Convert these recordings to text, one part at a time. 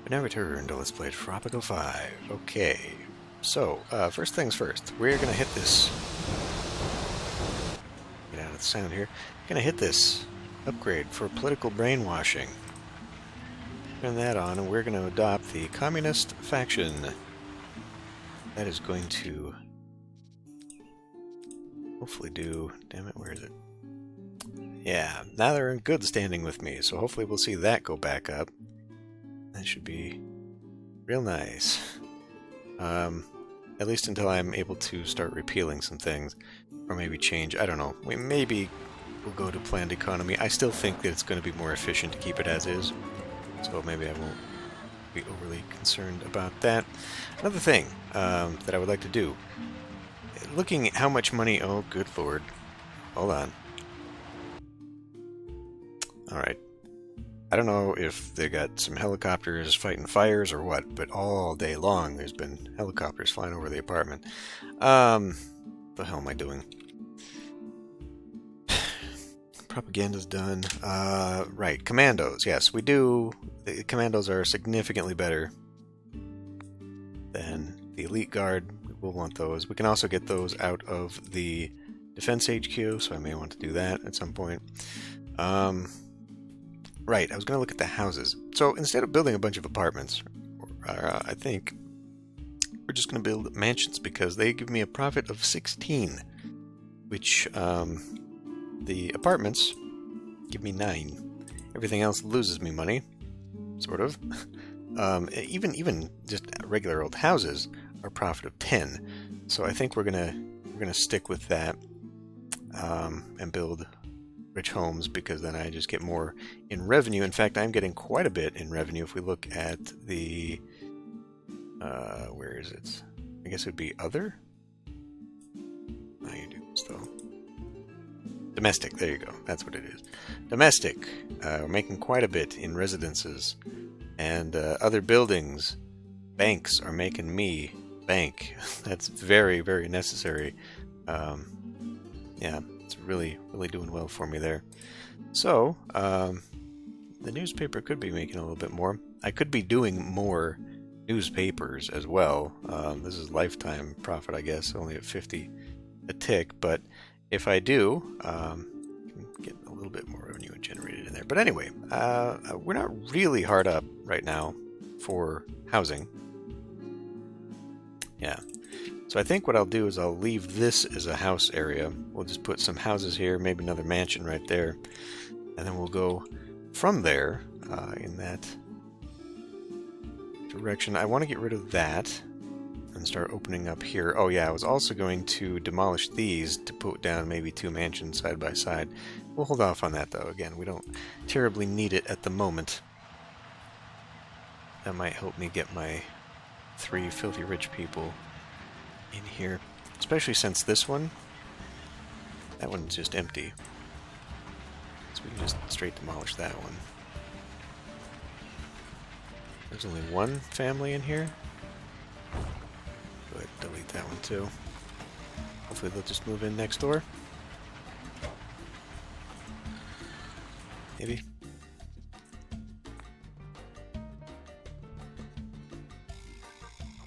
But now return to Let's Play Tropico 5. Okay, so, first things first. We're gonna hit this... Get out of the sound here. Gonna hit this upgrade for political brainwashing. Turn that on, and we're gonna adopt the communist faction. That is going to... hopefully do... Damn it, where is it? Yeah, now they're in good standing with me, so hopefully we'll see that go back up. That should be real nice. At least until I'm able to start repealing some things, or maybe change, I don't know. Maybe we'll go to planned economy. I still think that it's going to be more efficient to keep it as is, so maybe I won't be overly concerned about that. Another thing that I would like to do, looking at how much money... Oh, good lord. Hold on. Alright. I don't know if they got some helicopters fighting fires or what, but all day long there's been helicopters flying over the apartment. The hell am I doing? Propagand's done. Right, commandos. Yes, we do. The commandos are significantly better than the elite guard. We'll want those. We can also get those out of the defense HQ, so I may want to do that at some point. Right, I was going to look at the houses. So instead of building a bunch of apartments, I think we're just going to build mansions because they give me a profit of 16, which the apartments give me 9. Everything else loses me money, sort of. Even just regular old houses are a profit of 10. So I think we're gonna stick with that and build rich homes, because then I just get more in revenue. In fact, I'm getting quite a bit in revenue if we look at the... where is it? I guess it would be other? How you do this, though? Domestic, there you go. That's what it is. Domestic. We're making quite a bit in residences. And other buildings. Banks are making me bank. That's very, very necessary. Yeah. It's really doing well for me there. So, the newspaper could be making a little bit more. I could be doing more newspapers as well. This is lifetime profit, I guess, only at 50 a tick. But if I do, get a little bit more revenue generated in there. But anyway, we're not really hard up right now for housing. Yeah. So I think what I'll do is I'll leave this as a house area. We'll just put some houses here, maybe another mansion right there. And then we'll go from there in that direction. I want to get rid of that and start opening up here. Oh yeah, I was also going to demolish these to put down maybe 2 mansions side by side. We'll hold off on that though. Again, we don't terribly need it at the moment. That might help me get my 3 filthy rich people in here, especially since this one, that one's just empty, so we can just straight demolish that one. There's only 1 family in here. Go ahead and delete that one too. Hopefully they'll just move in next door. Maybe.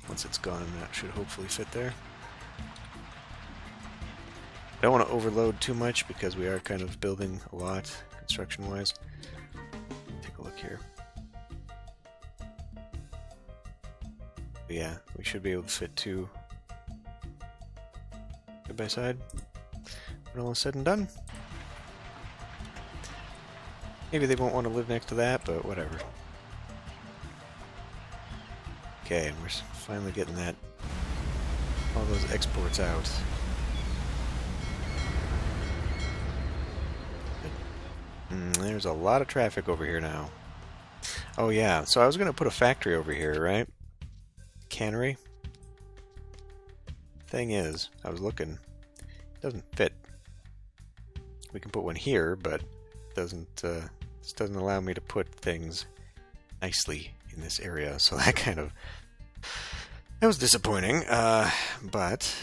Once it's gone, that should hopefully fit there. I don't want to overload too much because we are kind of building a lot construction-wise. Take a look here. But yeah, we should be able to fit 2 side by side when all is said and done. Maybe they won't want to live next to that, but whatever. Okay, and we're finally getting that, all those exports out. There's a lot of traffic over here now. Oh yeah, so I was going to put a factory over here, right? Cannery. Thing is, I was looking, it doesn't fit. We can put one here, but it doesn't, this doesn't allow me to put things nicely in this area, so that kind of... that was disappointing, but...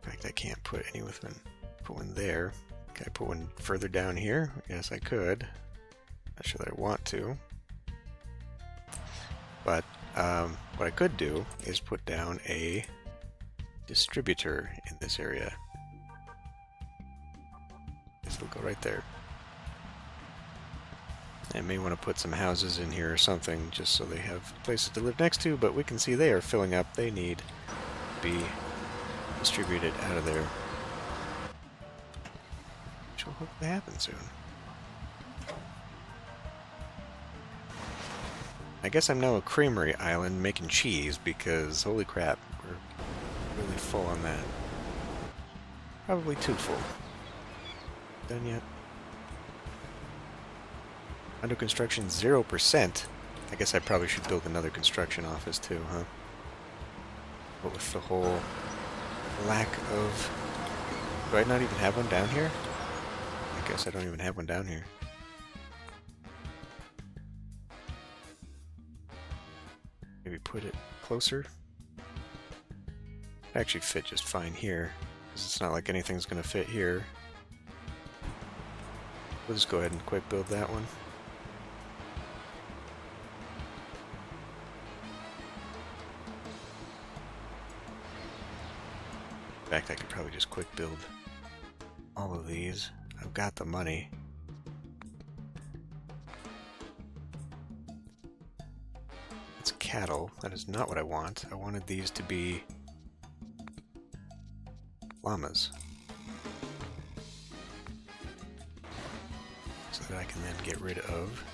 in fact, I can't put any with one. Put one there. Can I put one further down here? Yes, I could. Not sure that I want to. But what I could do is put down a distributor in this area. This will go right there. I may want to put some houses in here or something just so they have places to live next to, but we can see they are filling up. They need to be distributed out of there. Which will hopefully happen soon. I guess I'm now a creamery island making cheese because, holy crap, we're really full on that. Probably too full. Done yet? Under construction 0%. I guess I probably should build another construction office too, huh? But with the whole lack of... Do I not even have one down here? I guess I don't even have one down here. Maybe put it closer. It actually fit just fine here, because it's not like anything's going to fit here. We'll just go ahead and quick build that one. In fact, I could probably just quick build all of these. I've got the money. It's cattle. That is not what I want. I wanted these to be llamas. So that I can then get rid of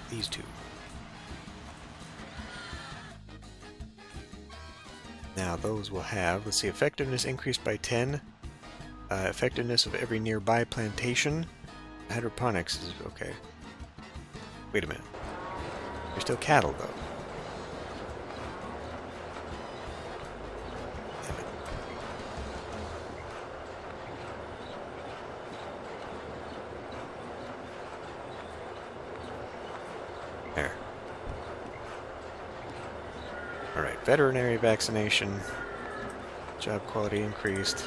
these two. Now those will have, let's see, effectiveness increased by 10. Effectiveness of every nearby plantation. Hydroponics is okay. Wait a minute. They're still cattle though. Damn it. There. Alright, veterinary vaccination. Job quality increased.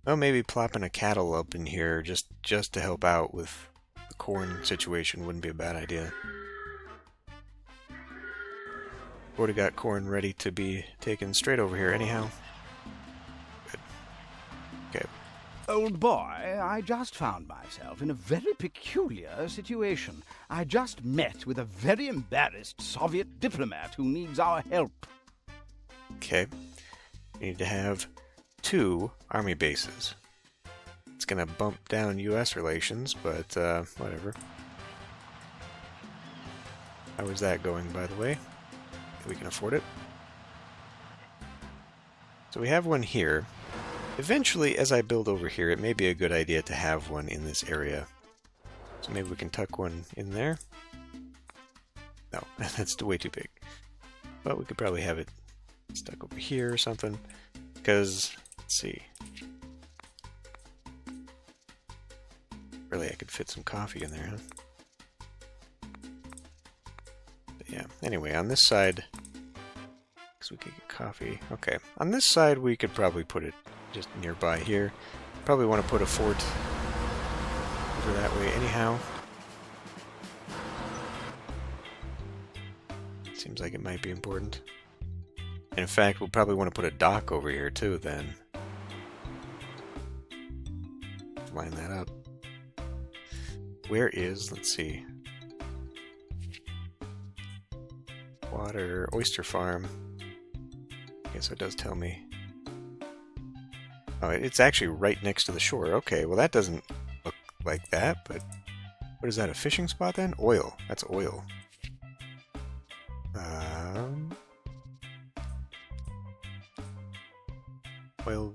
Well, maybe plopping a cattle up in here just to help out with the corn situation wouldn't be a bad idea. Already got corn ready to be taken straight over here anyhow. Good. Okay. Old boy, I just found myself in a very peculiar situation. I just met with a very embarrassed Soviet diplomat who needs our help. Okay. We need to have 2 army bases. It's gonna bump down U.S. relations, but whatever. How is that going, by the way? We can afford it. So we have one here. Eventually, as I build over here, it may be a good idea to have one in this area. So maybe we can tuck one in there. No, that's way too big. But we could probably have it stuck over here or something. Because, let's see. Really, I could fit some coffee in there, huh? But yeah, anyway, on this side, because we could get coffee. Okay, on this side, we could probably put it just nearby here. Probably want to put a fort over that way anyhow. Seems like it might be important. And in fact, we'll probably want to put a dock over here too then. Line that up. Where is, let's see. Water, oyster farm. Okay, so it does tell me. Oh, it's actually right next to the shore. Okay, well that doesn't look like that, but what is that, a fishing spot then? Oil. That's oil. Oil.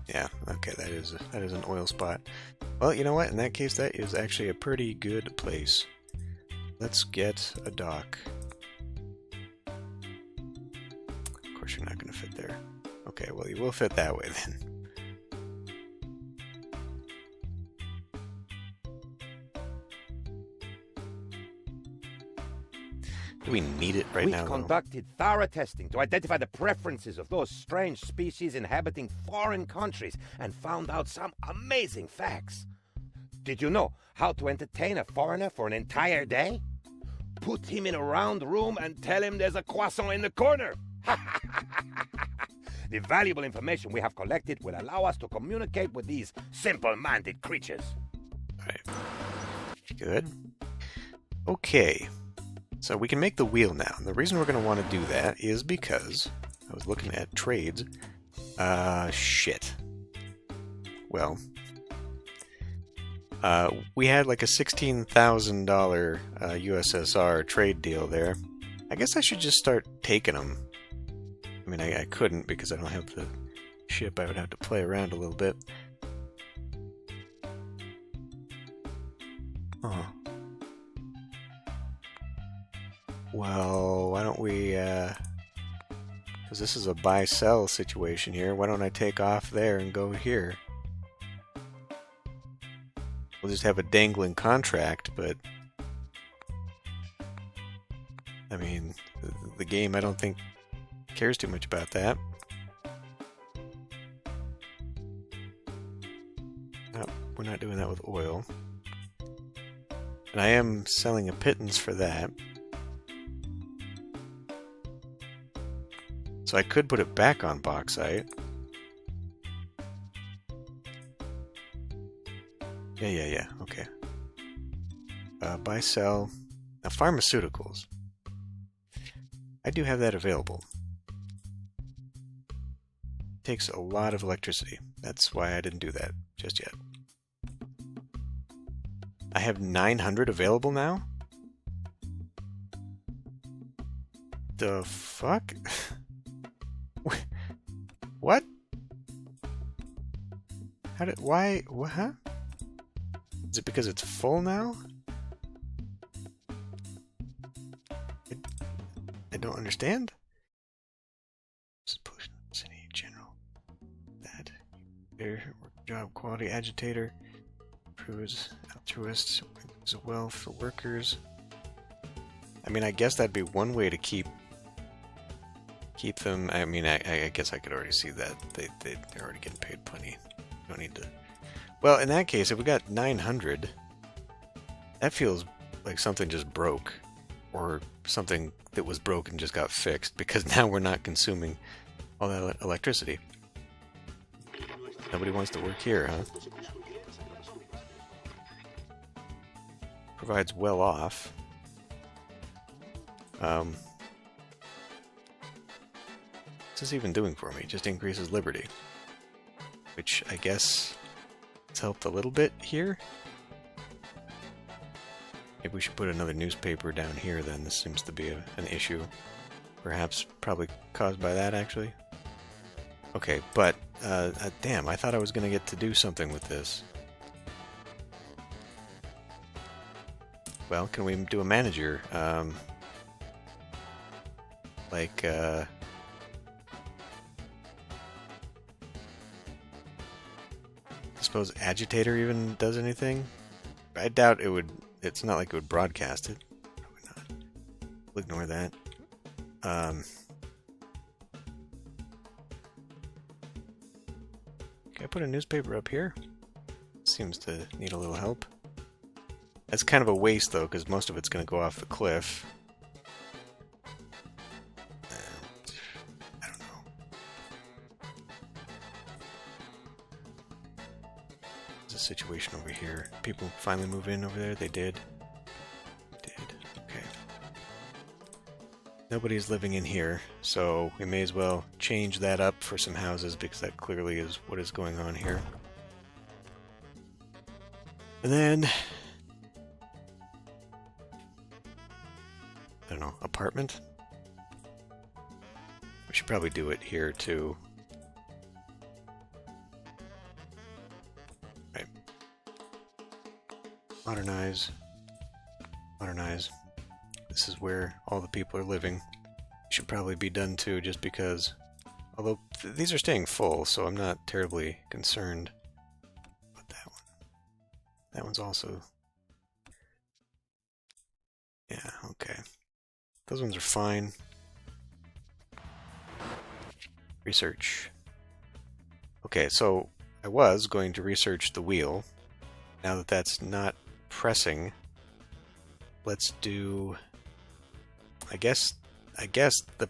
Yeah, okay, that is an oil spot. Well, you know what? In that case, that is actually a pretty good place. Let's get a dock. Of course, you're not going to fit there. Okay, well, you will fit that way then. Do we need it right We now, though? conducted thorough testing to identify the preferences of those strange species inhabiting foreign countries and found out some amazing facts. Did you know how to entertain a foreigner for an entire day? Put him in a round room and tell him there's a croissant in the corner. The valuable information we have collected will allow us to communicate with these simple-minded creatures. All right. Good. Okay. So we can make the wheel now. And the reason we're going to want to do that is because I was looking at trades. Shit. Well, we had like a $16,000 USSR trade deal there. I guess I should just start taking them. I mean, I couldn't because I don't have the ship. I would have to play around a little bit. Oh. Well, why don't we, because this is a buy-sell situation here, why don't I take off there and go here? We'll just have a dangling contract, but I mean, the game I don't think cares too much about that. No, we're not doing that with oil. And I am selling a pittance for that. So I could put it back on bauxite. Yeah, okay. Buy, sell. Now, pharmaceuticals. I do have that available. Takes a lot of electricity. That's why I didn't do that just yet. I have 900 available now? The fuck? What? Why, what, huh? Is it because it's full now? I don't understand. Pollution, city, general. That. Air, work job, quality, agitator. Improves altruist. Improves wealth for workers. I mean, I guess that'd be one way to keep them. I mean, I guess I could already see that. They're already getting paid plenty. Don't need to. Well, in that case, if we got 900, that feels like something just broke. Or something that was broken just got fixed, because now we're not consuming all that electricity. Nobody wants to work here, huh? Provides well off. What's this even doing for me? Just increases liberty. Which I guess it's helped a little bit here. Maybe we should put another newspaper down here then. This seems to be an issue. Perhaps probably caused by that, actually. Okay, but damn, I thought I was going to get to do something with this. Well, can we do a manager? Like, I suppose agitator even does anything? I doubt it would. It's not like it would broadcast it. Probably not. We'll ignore that. Can I put a newspaper up here? Seems to need a little help. That's kind of a waste, though, because most of it's going to go off the cliff. I don't know. There's a situation over here. People finally move in over there? They did. Okay. Nobody's living in here, so we may as well change that up for some houses, because that clearly is what is going on here. And then, I don't know, apartment? We should probably do it here too. Right. Modernize. Modernize. This is where all the people are living. Should probably be done too, just because, although these are staying full, so I'm not terribly concerned. But that one. That one's also... Yeah, okay. Those ones are fine. Research. Okay, so I was going to research the wheel. Now that that's not pressing, let's do, I guess the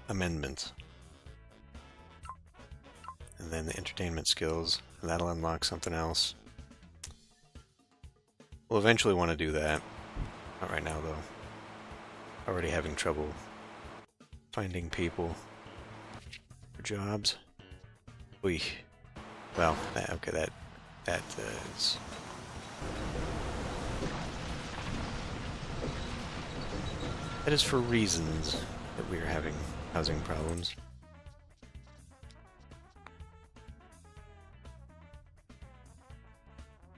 amendment. And then the entertainment skills, and that'll unlock something else. We'll eventually want to do that. Not right now, though. Already having trouble finding people for jobs. Oy. Well, okay, that is... That is for reasons that we are having housing problems.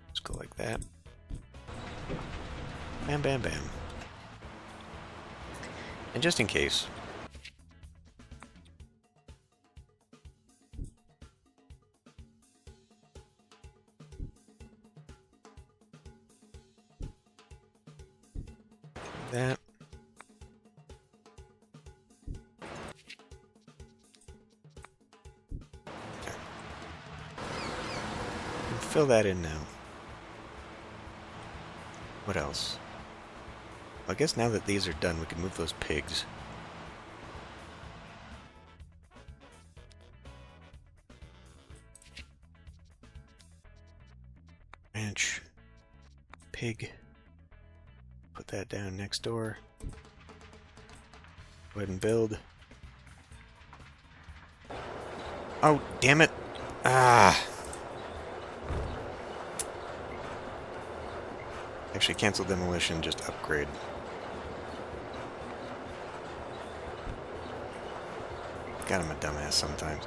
Let's go like that. Bam, bam, bam. And just in case, that. Okay. And fill that in now. What else? I guess now that these are done, we can move those pigs. Ranch. Pig. Put that down next door. Go ahead and build. Oh, damn it! Ah! Actually, cancel demolition, just upgrade. God, I'm a dumbass sometimes.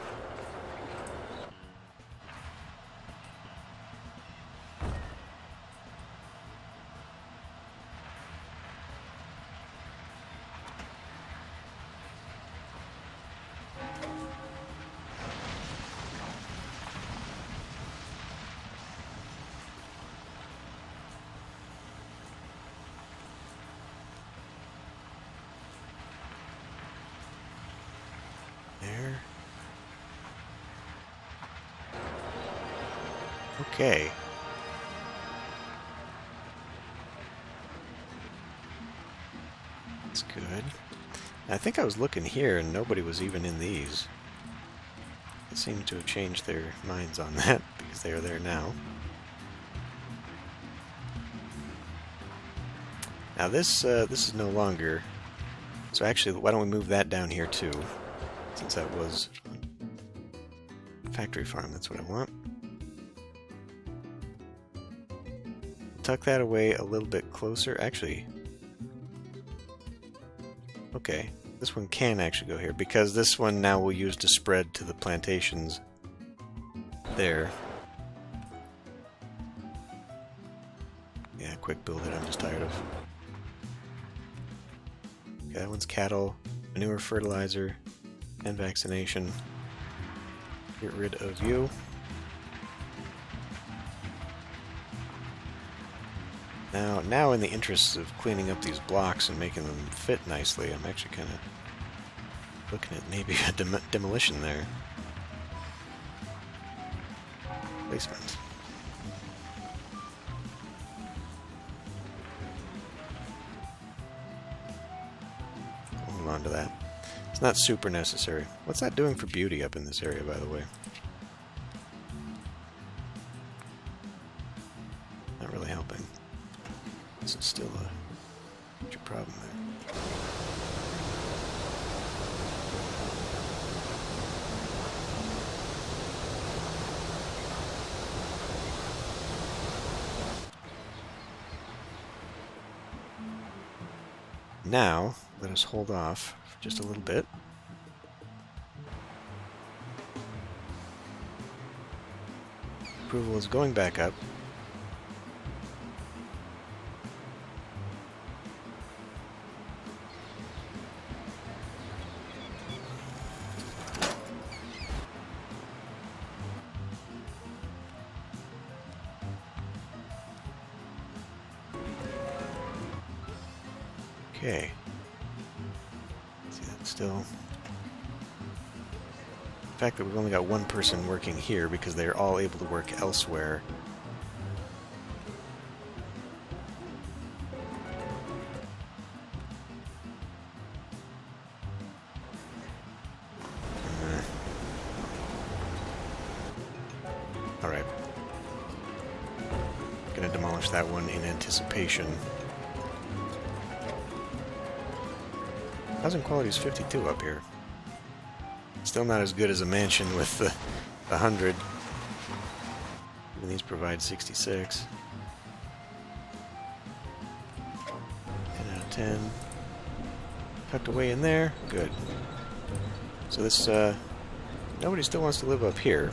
There. Okay. That's good. I think I was looking here and nobody was even in these. They seem to have changed their minds on that because they are there now. Now this is no longer. So actually, why don't we move that down here too? Since that was factory farm, that's what I want. Tuck that away a little bit closer. Actually, okay, this one can actually go here because this one now we'll use to spread to the plantations there. Yeah, quick build it, I'm just tired of. Okay, that one's cattle, manure, fertilizer, and vaccination. Get rid of you. Now in the interests of cleaning up these blocks and making them fit nicely, I'm actually kind of looking at maybe a demolition there. Placement. Hold on to that. It's not super necessary. What's that doing for beauty up in this area, by the way? Not really helping. This is still a major problem there. Now, let us hold off for just a little bit. Approval is going back up. Okay. still... The fact that we've only got one person working here because they're all able to work elsewhere. Alright. Gonna demolish that one in anticipation. Housing quality is 52 up here. Still not as good as a mansion with the 100. Even these provide 66. 10 out of 10. Tucked away in there. Good. So this, nobody still wants to live up here.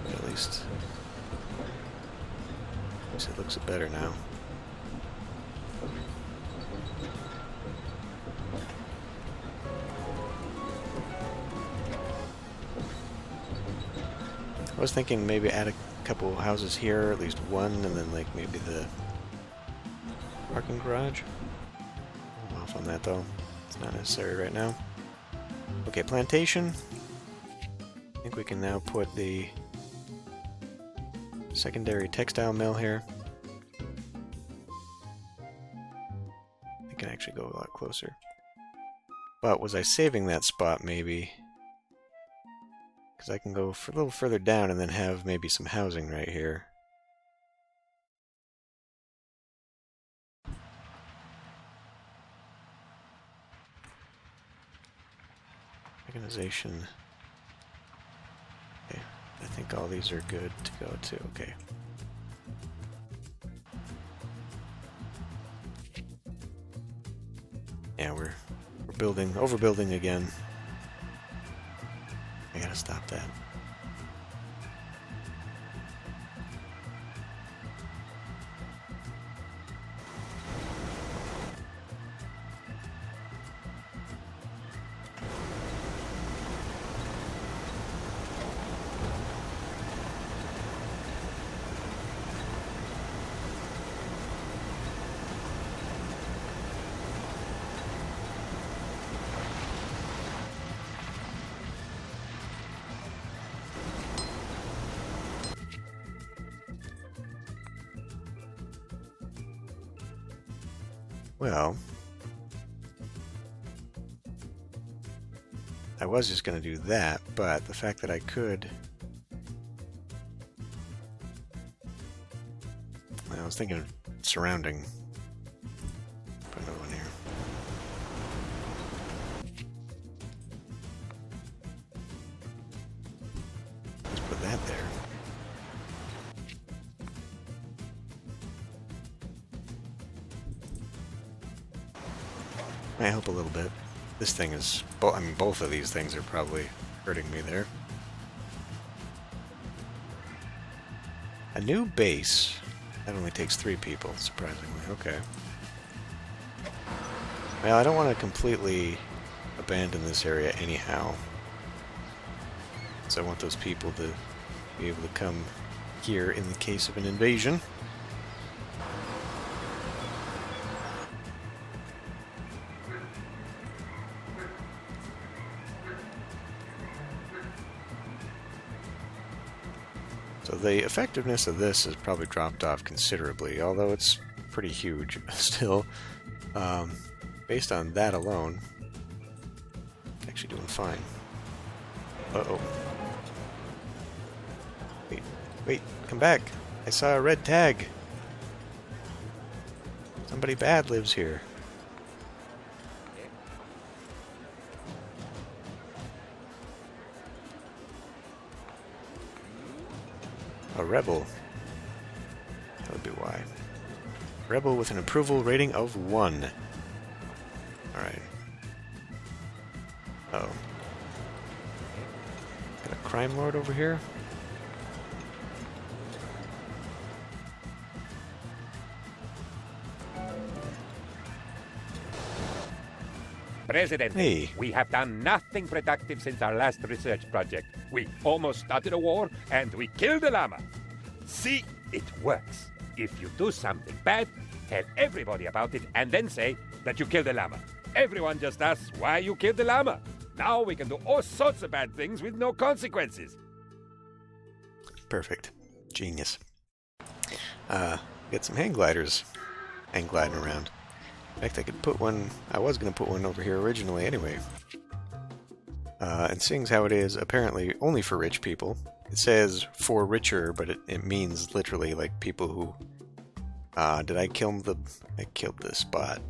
At least it looks better now. I was thinking maybe add a couple houses here, at least one, and then like maybe the parking garage. I'm off on that though. It's not necessary right now. Okay, plantation. I think we can now put the secondary textile mill here. I can actually go a lot closer. But was I saving that spot maybe? Because I can go a little further down and then have maybe some housing right here. Organization. Okay, I think all these are good to go to. Okay. Yeah, we're overbuilding again. I gotta stop that. Well, I was just going to do that, but the fact that I could... I was thinking of surrounding... Put another one here. Let's put that there. Might help a little bit. This thing is... I mean, both of these things are probably hurting me there. A new base. That only takes 3 people, surprisingly. Okay. Well, I don't want to completely abandon this area anyhow. So I want those people to be able to come here in the case of an invasion. So the effectiveness of this has probably dropped off considerably, although it's pretty huge still. Based on that alone, it's actually doing fine. Uh-oh. Wait, come back. I saw a red tag. Somebody bad lives here. A rebel. That would be why. Rebel with an approval rating of 1. Alright. Uh-oh. Got a crime lord over here? President, hey. We have done nothing productive since our last research project. We almost started a war, and we killed the llama. See, it works. If you do something bad, tell everybody about it, and then say that you killed the llama. Everyone just asks why you killed the llama. Now we can do all sorts of bad things with no consequences. Perfect. Genius. Get some hang gliders. Hang gliding around. In fact, I could put one... I was going to put one over here originally anyway. And seeing as how it is apparently only for rich people, it says for richer, but it means literally like people who... did I kill the... I killed the spot.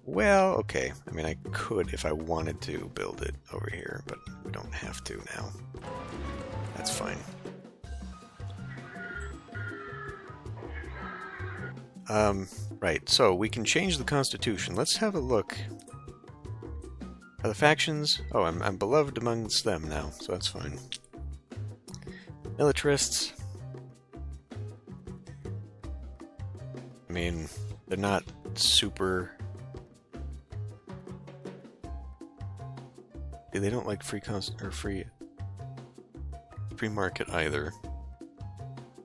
Well, okay. I mean, I could if I wanted to build it over here, but we don't have to now. That's fine. Right, so we can change the Constitution. Let's have a look. Are the factions... Oh, I'm beloved amongst them now, so that's fine. Militarists. I mean, they're not super... They don't like free market either.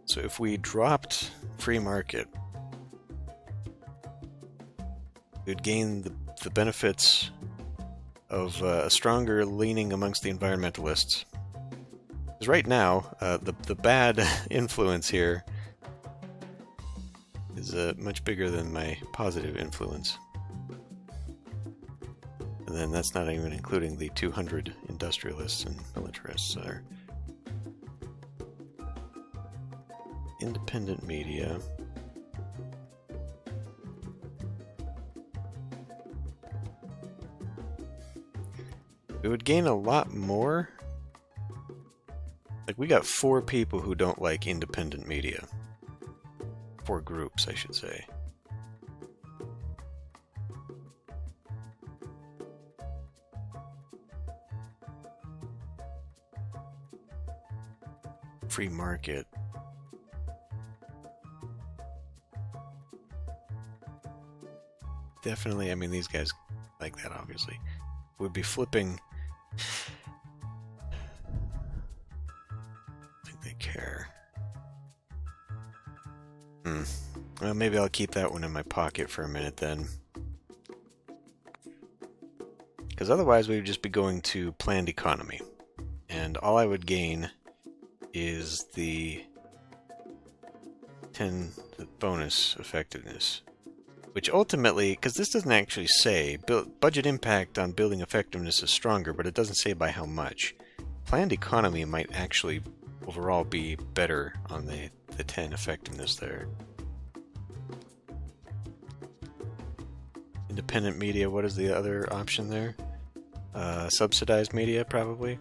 So if we dropped free market, we'd gain the benefits of a stronger leaning amongst the environmentalists. Because right now, the bad influence here is much bigger than my positive influence. And then that's not even including the 200 industrialists and militarists that are independent media. We would gain a lot more. Like, we got 4 people who don't like independent media. 4 groups, I should say. Free market. Definitely, I mean, these guys like that, obviously. We'd be flipping... I think they care. Well, maybe I'll keep that one in my pocket for a minute then. Because otherwise we would just be going to planned economy. And all I would gain is the 10 bonus effectiveness. Which ultimately, because this doesn't actually say, budget impact on building effectiveness is stronger, but it doesn't say by how much. Planned economy might actually overall be better on the 10 effectiveness there. Independent media, what is the other option there? Subsidized media, probably.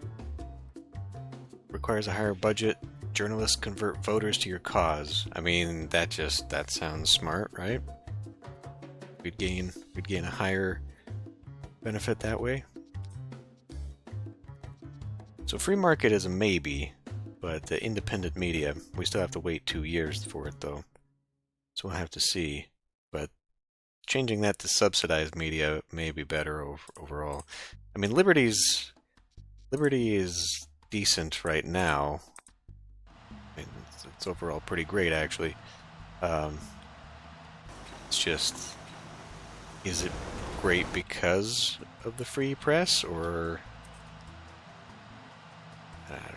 Requires a higher budget. Journalists convert voters to your cause. I mean, that sounds smart, right? We'd gain a higher benefit that way. So free market is a maybe, but the independent media, we still have to wait 2 years for it though. So we'll have to see. But changing that to subsidized media may be better overall. I mean, Liberty is decent right now. I mean, it's overall pretty great actually. It's just, is it great because of the free press, or I don't know.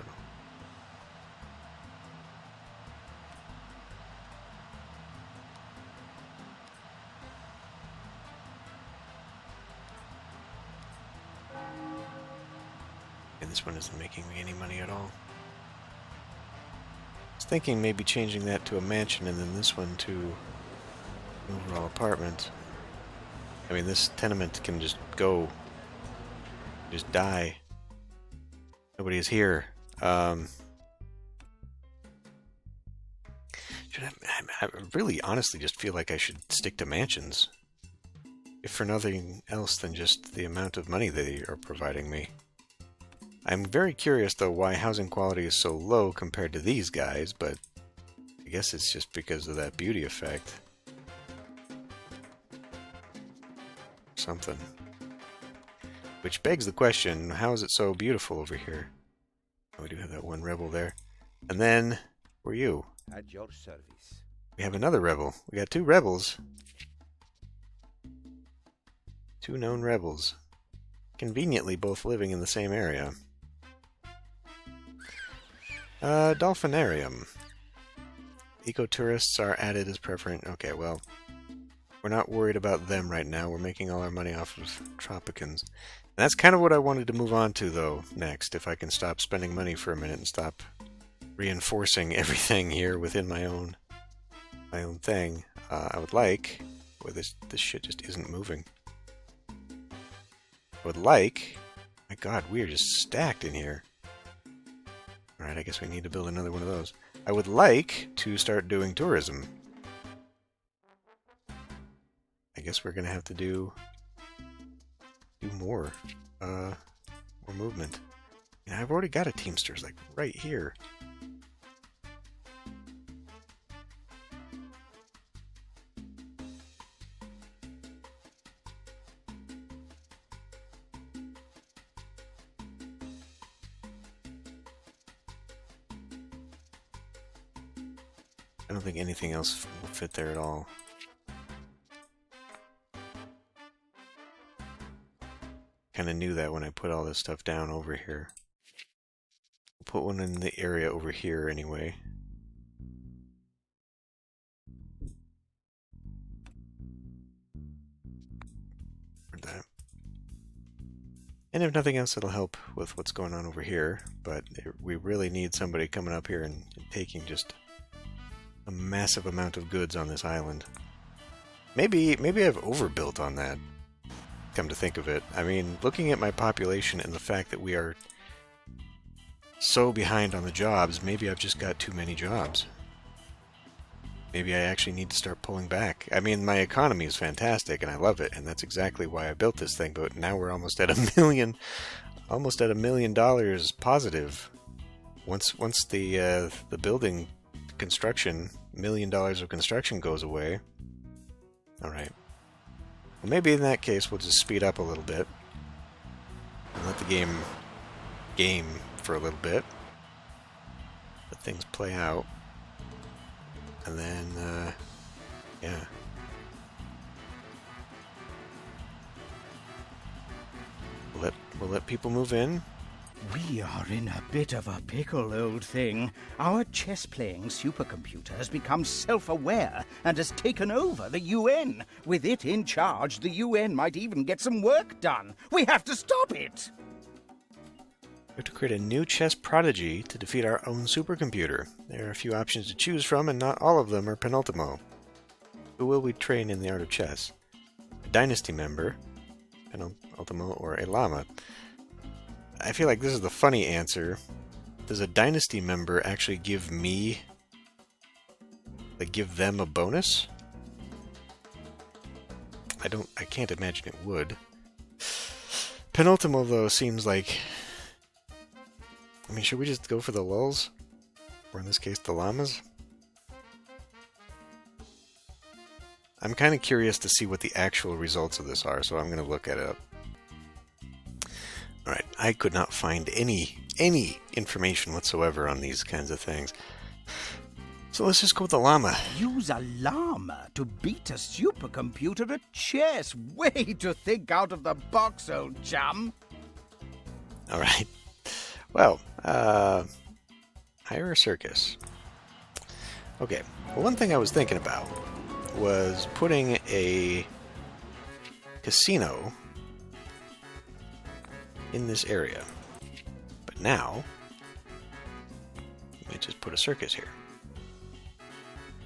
And this one isn't making me any money at all. I was thinking maybe changing that to a mansion and then this one to an overall apartment. I mean, this tenement can just go, just die. Nobody is here. I really honestly just feel like I should stick to mansions. If for nothing else than just the amount of money they are providing me. I'm very curious though why housing quality is so low compared to these guys, but I guess it's just because of that beauty effect. Something. Which begs the question, how is it so beautiful over here? Oh, we do have that one rebel there. And then, who are you? At your service. We have another rebel. We got 2 rebels. 2 known rebels. Conveniently both living in the same area. Dolphinarium. Ecotourists are added as preference. Okay, well, we're not worried about them right now. We're making all our money off of Tropicans. And that's kind of what I wanted to move on to, though, next. If I can stop spending money for a minute and stop reinforcing everything here within my own thing. I would like... Boy, this shit just isn't moving. I would like... My god, we are just stacked in here. Alright, I guess we need to build another one of those. I would like to start doing tourism. I guess we're gonna have to do more movement. And I've already got a Teamsters, like, right here. I don't think anything else will fit there at all. Kind of knew that when I put all this stuff down over here. I'll put one in the area over here anyway. For that. And if nothing else, it'll help with what's going on over here. But we really need somebody coming up here and taking just a massive amount of goods on this island. Maybe I've overbuilt on that, come to think of it. I mean, looking at my population and the fact that we are so behind on the jobs, maybe I've just got too many jobs. Maybe I actually need to start pulling back. I mean, my economy is fantastic and I love it, and that's exactly why I built this thing, but now we're almost at $1 million positive. Once the building construction, $1 million of construction goes away. Alright. Well, maybe in that case we'll just speed up a little bit and let the game for a little bit. Let things play out. And then, yeah. We'll let people move in. We are in a bit of a pickle, old thing. Our chess-playing supercomputer has become self-aware and has taken over the UN. With it in charge, the UN might even get some work done. We have to stop it! We have to create a new chess prodigy to defeat our own supercomputer. There are a few options to choose from, and not all of them are penultimo. Who will we train in the art of chess? A Dynasty member, penultimo, or a Llama? I feel like this is the funny answer. Does a Dynasty member actually give me... like, give them a bonus? I can't imagine it would. Penultimo, though, seems like... I mean, should we just go for the lulz? Or in this case, the llamas? I'm kind of curious to see what the actual results of this are, so I'm going to look at it up. Alright, I could not find any information whatsoever on these kinds of things. So let's just go with the llama. Use a llama to beat a supercomputer at chess. Way to think out of the box, old chum. Alright. Well, hire a circus. Okay, well, one thing I was thinking about was putting a casino in this area. But now, let me just put a circus here.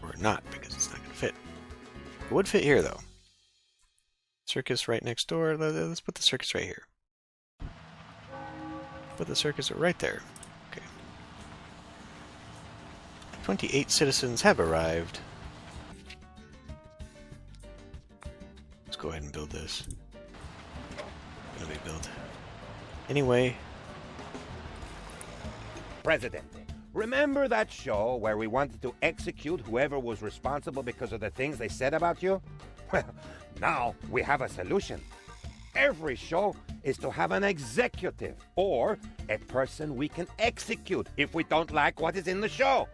Or not, because it's not going to fit. It would fit here, though. Circus right next door. Let's put the circus right here. Put the circus right there. Okay. 28 citizens have arrived. Let's go ahead and build this. What do we build? Anyway. President, remember that show where we wanted to execute whoever was responsible because of the things they said about you? Well, now we have a solution. Every show is to have an executive or a person we can execute if we don't like what is in the show.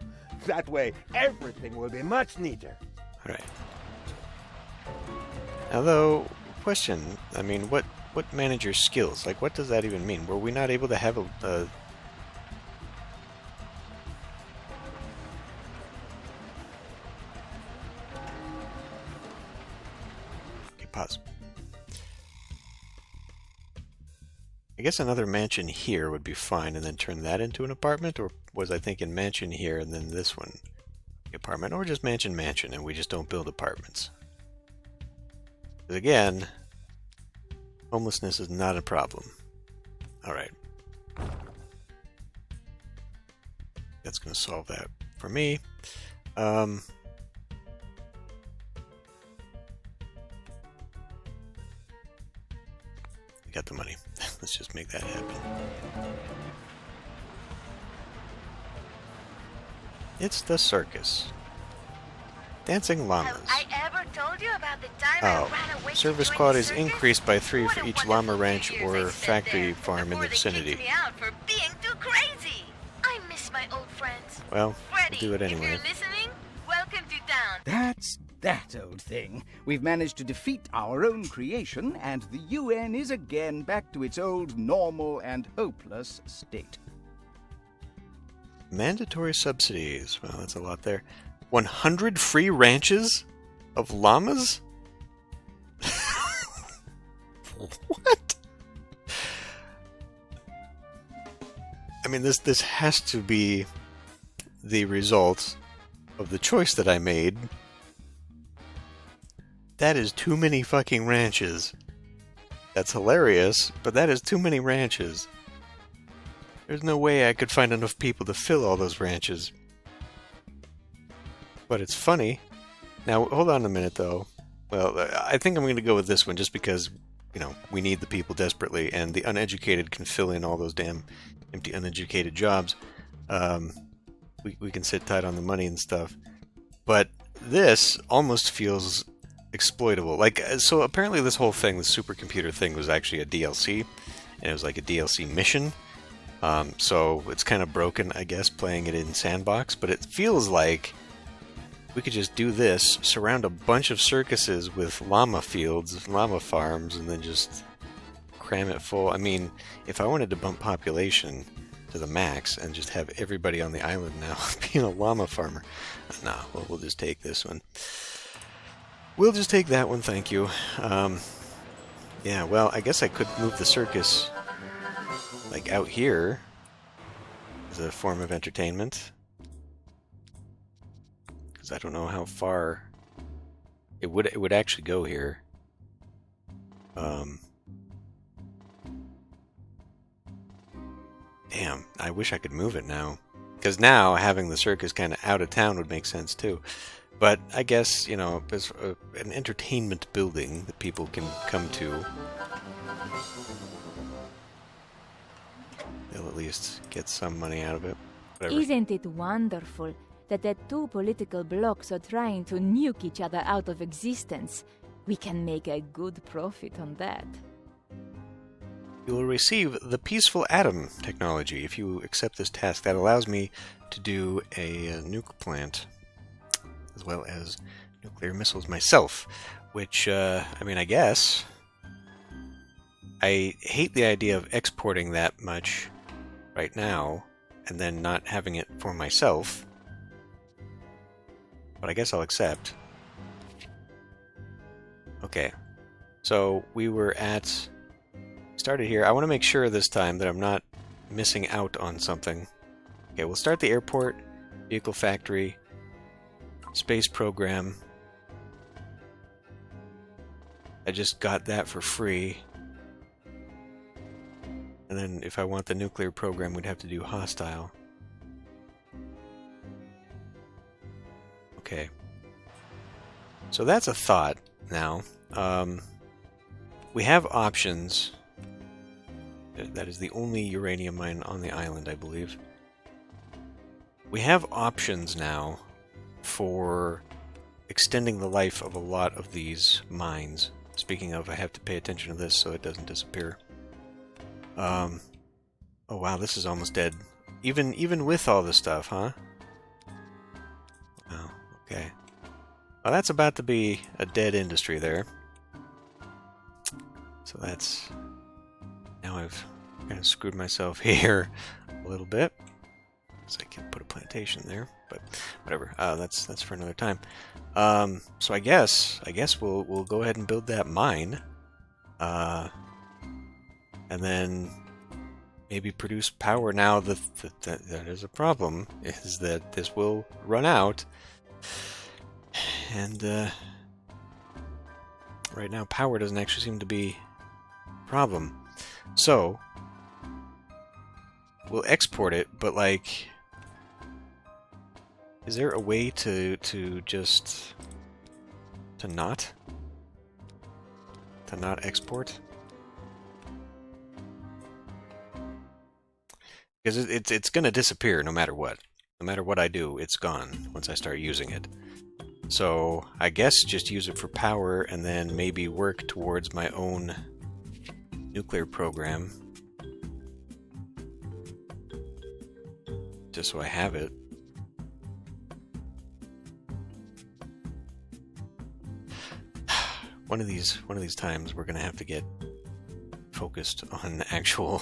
That way, everything will be much neater. Alright. Although, question. I mean, what manager skills? Like, what does that even mean? Were we not able to have a okay, pause. I guess another mansion here would be fine, and then turn that into an apartment, or was I thinking mansion here and then this one apartment, or just mansion, and we just don't build apartments? Because again, homelessness is not a problem. Alright. That's going to solve that for me. We got the money. Let's just make that happen. It's the circus. Dancing llamas. Have I ever told you about the time I ran away to Service join quality the is circus? increased by 3 What for a each wonderful llama ranch few years or I spent factory there farm in before the they kicked vicinity. me out for being too crazy. I miss my old friends. Well, Freddy, we'll do it if anyway. you're listening, welcome to town. That's that old thing. We've managed to defeat our own creation, and the UN is again back to its old normal and hopeless state. Mandatory subsidies. Well, that's a lot there. 100 free ranches of llamas? What? I mean, this has to be the result of the choice that I made. That is too many fucking ranches. That's hilarious, but that is too many ranches. There's no way I could find enough people to fill all those ranches. But it's funny. Now, hold on a minute, though. Well, I think I'm going to go with this one just because, you know, we need the people desperately, and the uneducated can fill in all those damn empty uneducated jobs. We can sit tight on the money and stuff. But this almost feels exploitable. Like, so apparently this whole thing, this supercomputer thing, was actually a DLC, and it was like a DLC mission. So it's kind of broken, I guess, playing it in Sandbox, but it feels like we could just do this, surround a bunch of circuses with llama fields, llama farms, and then just cram it full. I mean, if I wanted to bump population to the max and just have everybody on the island now being a llama farmer, nah, well, we'll just take this one. We'll just take that one, thank you. Yeah, well, I guess I could move the circus, like, out here as a form of entertainment. Because I don't know how far it would actually go here. Damn, I wish I could move it now. Because now, having the circus kind of out of town would make sense, too. But I guess, you know, as an entertainment building that people can come to, they'll at least get some money out of it. Whatever. Isn't it wonderful that the two political blocs are trying to nuke each other out of existence? We can make a good profit on that. You will receive the Peaceful Atom technology if you accept this task. That allows me to do a nuke plant, as well as nuclear missiles myself, which, I mean, I guess I hate the idea of exporting that much right now and then not having it for myself, but I guess I'll accept. Okay, so we were at, started here. I want to make sure this time that I'm not missing out on something. Okay, we'll start the airport, vehicle factory, space program. I just got that for free. And then if I want the nuclear program, we'd have to do hostile. Okay. So that's a thought now. We have options. That is the only uranium mine on the island, I believe. We have options now for extending the life of a lot of these mines. Speaking of, I have to pay attention to this so it doesn't disappear. Oh wow, this is almost dead. Even with all this stuff, huh? Oh, okay. Well, that's about to be a dead industry there. So that's... Now I've kind of screwed myself here a little bit. So I can put a plantation there, but whatever. That's for another time. So I guess we'll go ahead and build that mine. And then maybe produce power. Now that is a problem, is that this will run out, and right now power doesn't actually seem to be a problem. So we'll export it, but like, is there a way to just not export? Because it's going to disappear no matter what. No matter what I do, it's gone once I start using it. So I guess just use it for power and then maybe work towards my own nuclear program. Just so I have it. One of these times we're going to have to get focused on the actual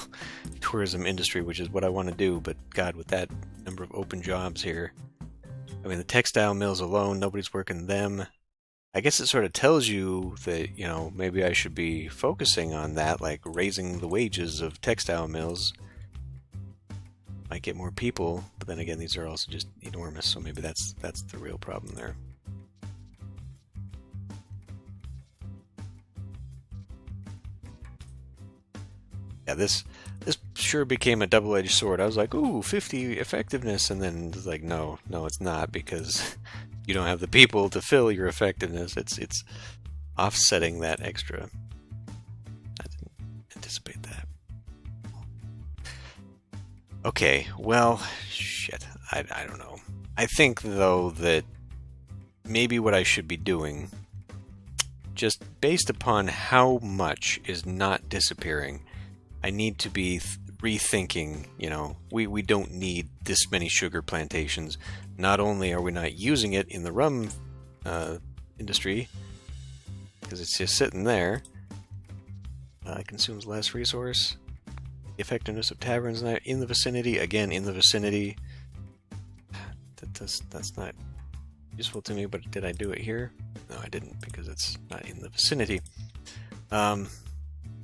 tourism industry, which is what I want to do, but God, with that number of open jobs here, I mean, the textile mills alone, nobody's working them. I guess it sort of tells you that, you know, maybe I should be focusing on that, like raising the wages of textile mills. Might get more people, but then again, these are also just enormous, so maybe that's the real problem there. Yeah, this sure became a double-edged sword. I was like, ooh, 50 effectiveness, and then it's like, no, it's not, because you don't have the people to fill your effectiveness. It's offsetting that extra. I didn't anticipate that. Okay, well, shit, I don't know. I think, though, that maybe what I should be doing, just based upon how much is not disappearing, I need to be rethinking, you know, we don't need this many sugar plantations. Not only are we not using it in the rum industry, because it's just sitting there, it consumes less resource. The effectiveness of taverns in the vicinity, again, in the vicinity. That's not useful to me, but did I do it here? No, I didn't, because it's not in the vicinity.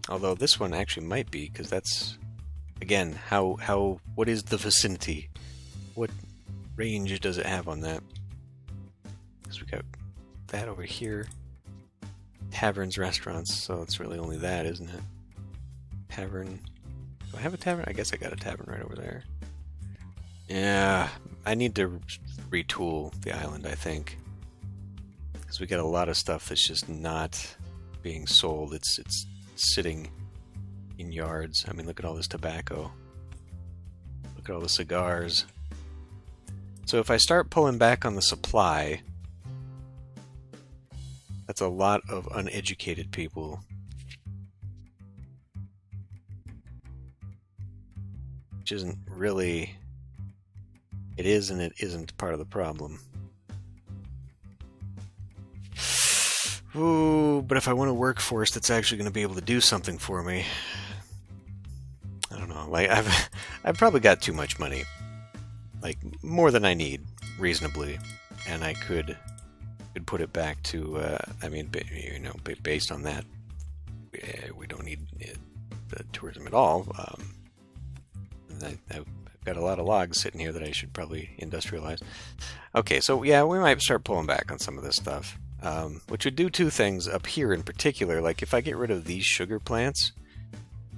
Although this one actually might be, because that's, again, what is the vicinity? What range does it have on that? Because we got that over here. Taverns, restaurants, so it's really only that, isn't it? Tavern. Do I have a tavern? I guess I got a tavern right over there. Yeah, I need to retool the island, I think. Because we got a lot of stuff that's just not being sold. It's sitting in yards. I mean, look at all this tobacco. Look at all the cigars. So if I start pulling back on the supply, that's a lot of uneducated people. Which isn't really... It is and it isn't part of the problem. Ooh, but if I want a workforce that's actually going to be able to do something for me, I don't know. Like I've probably got too much money, like more than I need, reasonably, and I could put it back to. I mean, you know, based on that, we don't need tourism at all. I've got a lot of logs sitting here that I should probably industrialize. Okay, so yeah, we might start pulling back on some of this stuff. Which would do two things up here in particular. Like if I get rid of these sugar plants,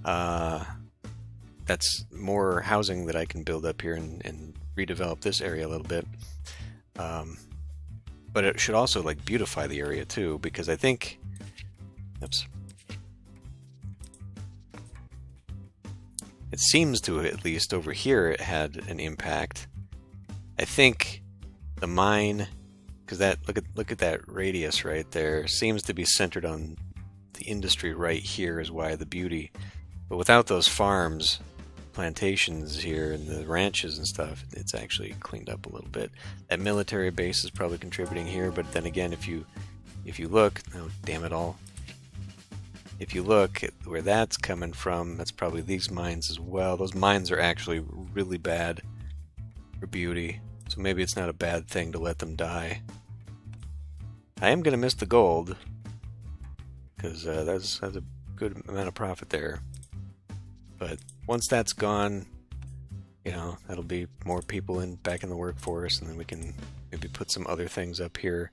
that's more housing that I can build up here and redevelop this area a little bit. But it should also like beautify the area too, because I think, oops, it seems to, at least over here, it had an impact. I think the mine. Because that look at that radius right there, seems to be centered on the industry right here is why the beauty. But without those farms, plantations here, and the ranches and stuff, it's actually cleaned up a little bit. That military base is probably contributing here, but then again, if you look, oh damn it all, if you look at where that's coming from, that's probably these mines as well. Those mines are actually really bad for beauty, so maybe it's not a bad thing to let them die. I am going to miss the gold, because that's a good amount of profit there. But once that's gone, you know, that'll be more people back in the workforce, and then we can maybe put some other things up here.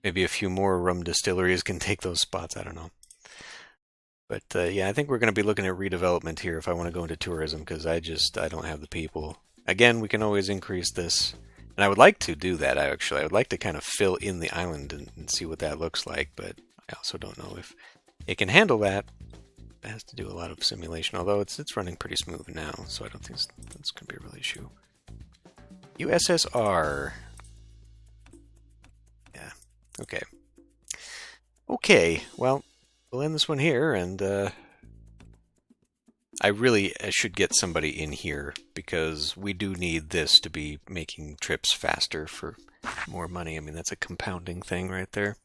Maybe a few more rum distilleries can take those spots, I don't know. But yeah, I think we're going to be looking at redevelopment here if I want to go into tourism, because I don't have the people. Again, we can always increase this. And I would like to do that, actually. I would like to kind of fill in the island and see what that looks like, but I also don't know if it can handle that. It has to do a lot of simulation, although it's running pretty smooth now, so I don't think that's going to be a real issue. USSR. Yeah, okay. Okay, well, we'll end this one here, and I should get somebody in here, because we do need this to be making trips faster for more money. I mean, that's a compounding thing right there.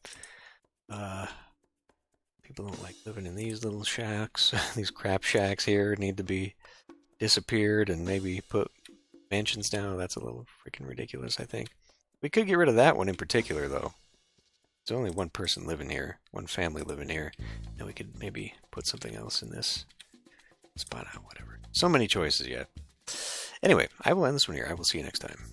People don't like living in these little shacks. These crap shacks here need to be disappeared and maybe put mansions down. That's a little freaking ridiculous, I think. We could get rid of that one in particular, though. There's only one person living here, one family living here. And we could maybe put something else in this spot out, whatever. So many choices yet. Anyway, I will end this one here. I will see you next time.